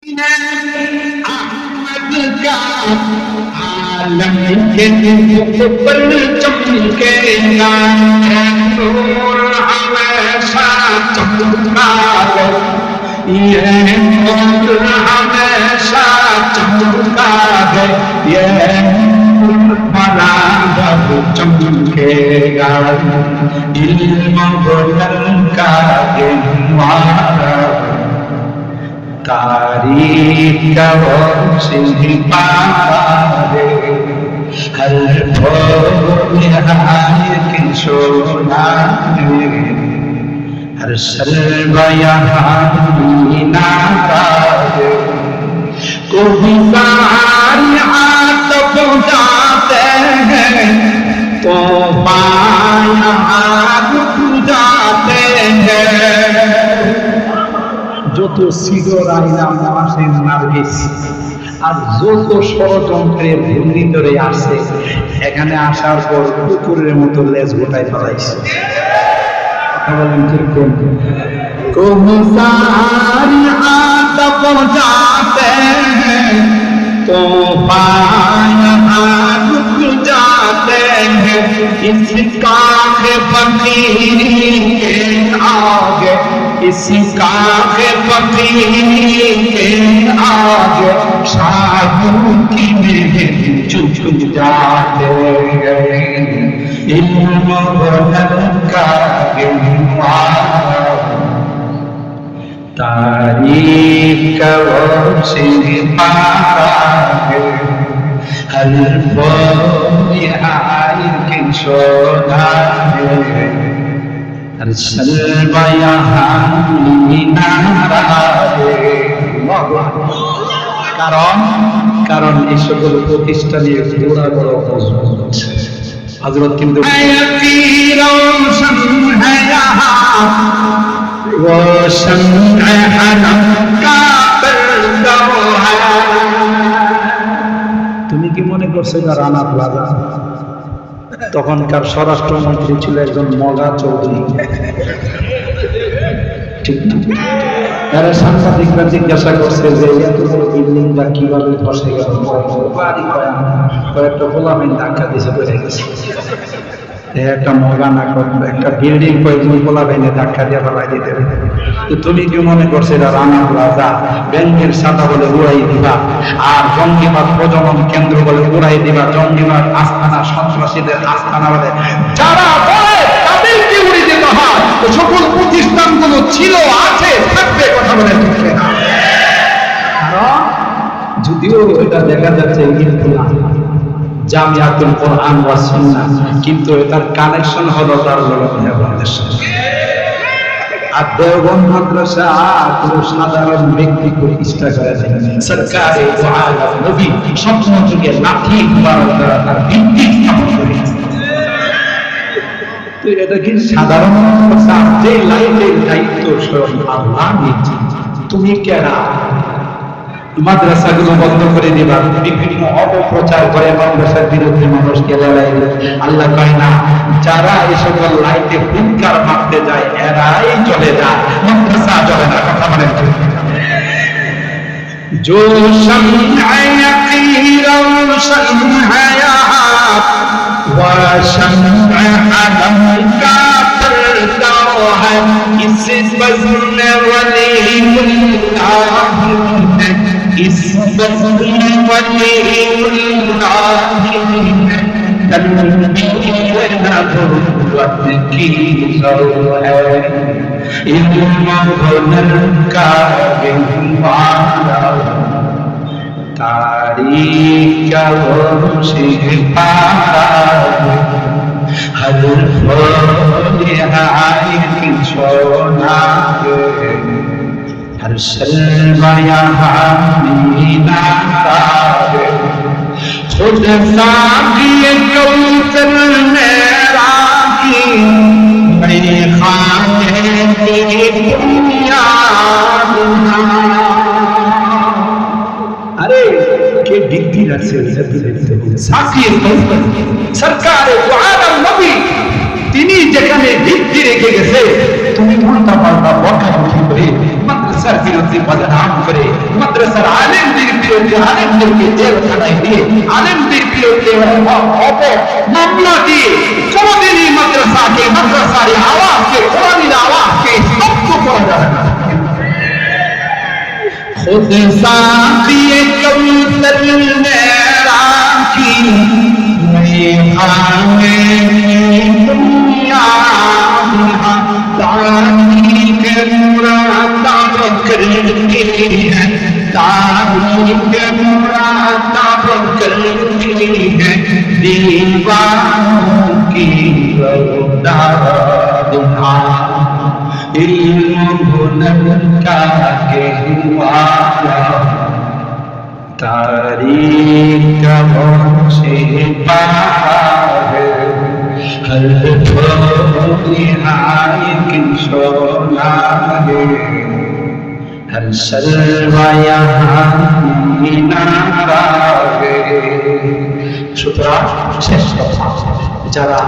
अहमद का आलम के ऊपर चमकेगा, नूर हमेशा चमकता है, ये नूर हमेशा चमकता है, ये बड़ा चमकेगा, इल्म हुनर का गहवारा तारीख का रोशन पारे, हर फूल की सोना हर शर्ब यहाँ मीनारा है, कोई बार आतप जाते हैं तो पाया रुक जाते हैं, যত সিডর আইনা মহাসিন নার্গিস আর যত ষড়যন্ত্রের ভূমি ধরে আসছে, এখানে আসার পর কুকুরের মতো লেজ গোটায় ফেলাইছে। কথা বলেন কিরকম? কোহসারি আতপ যাতে हैं तो पाया रुक जाते हैं, इसका है फकीरी के आगे, इसका है फकीरी के आगे, शाहों की मेहंदी चुप जाते हैं, इल्म हुनर का गहवारा तारीख का रोशन पारा है, हर फूल की सोना है, हर शर्ब यहाँ मीनारा है। কারণ এই সকল প্রতিষ্ঠানের গোড়া বড় মজবুত। হযরত কিন্তু रोशन है हरम का पर्दा है। তুমি কি মনে করছো না রানা প্লাজা তখনকার স্বরাষ্ট্রমন্ত্রী ছিল একজন মগা চৌধুরী? ঠিক না? এরা সাংবাদিকরা জিজ্ঞাসা করছে যে এত বড় বিল্ডিংটা কিভাবে ধসে গেল, কয়েকটা গোলামের ধাক্কা দিয়েছে বেড়ে গেছে। একটা মগা না করবে একটা বিল্ডিং কয়েকজন গোলা ভেঙে ধাক্কা দিয়ে ফেলাই দিতে। তুমি কি মনে করছো এটা রানা প্লাজা ব্যাংকের সাদা বলে উড়াই দিবা, আর জঙ্গিবাদ প্রজনন কেন্দ্র বলে উড়াই দিবা, জঙ্গিবাদ আস্তানা সন্ত্রাসীদের আস্তানা বলে যারা বলে তাদেরকে উড়িয়ে দিতে হয়। সকল প্রতিষ্ঠানগুলো ছিল, আছে, থাকবে। কথা বলে ঠিক না? কারণ যদিও এটা দেখা যাচ্ছে জামিয়াতুল কোরআন ওয়াস সুন্নাহ, কিন্তু এটার কানেকশন হলো তার দেওবন্দের সাথে। আর দেওবন্দ মাদ্রাসা কোনো সাধারণ ব্যক্তি প্রতিষ্ঠা করে নাই, সরকারে দু আলম নবী স্বপ্ন যুগে লাঠি মুবারক দ্বারা তার ভিত্তি স্থাপন করেছে। তো এটা কি সাধারণ মাদ্রাসা? যে লাইনের দায়িত্ব স্বয়ং আল্লাহ নিয়েছে। তুমি কেনা মাদ্রাসাগুলো বন্ধ করে দিবা, বিভিন্ন অপপ্রচার করে মাদ্রাসার বিরুদ্ধে মানুষকে লড়াই। আল্লাহ কয় না, যারা এই সকল লাইটে হুঙ্কার মারতে যায় এরাই চলে যায়, মাদ্রাসা চলে না। কথা বলেন जो शम्अ यक़ीन रोशन हयात व शम्अ अलम का पर्दा है, इस बज़्म वलीउल्लाह है, इस बज़्म वलीउल्लाह है, तनवीर नबुव्वत की ज़र है, इल्म हुनर का गहवारा तारीख का रोशन पारा है, हर फूल की सोना है, हर शर्ब यहाँ मीनारा है, खुद साक़ी कौसर ने राखी मेरे खाने की दुनिया। अरे के डिग्री रखছে সাকিয়ে কৌসর সরকারে দু আলম নবী, তিনি যেখানে ডিগ্রি রেখে গেছে তুমি উল্টা পাল্টা বকাবকি করে, মাদ্রাসার বিরুদ্ধে বদনাম করে, মাদ্রাসার আলেমদের বিরুদ্ধে আলেমদেরকে জেলখানায় দিয়ে আলেমদের বিরুদ্ধে মামলা দিয়ে কোনদিনই মাদ্রাসার আওয়াজকে কোরআনের আওয়াজকে স্তব্ধ করা যাবে না। खुद साक़िए कौसर ने राखी मेखाने दुनिया तारीख मुरादाब करती है, तारीख मुरादाब करती है, दीवानों की दुआ इल्म बुलंद का कहवाया, तारीख का वसीफा है, हर निहाय की शोला है, हर शर्वा यहाँ मीनारा है। সুতরাং শেষ কথা, যারা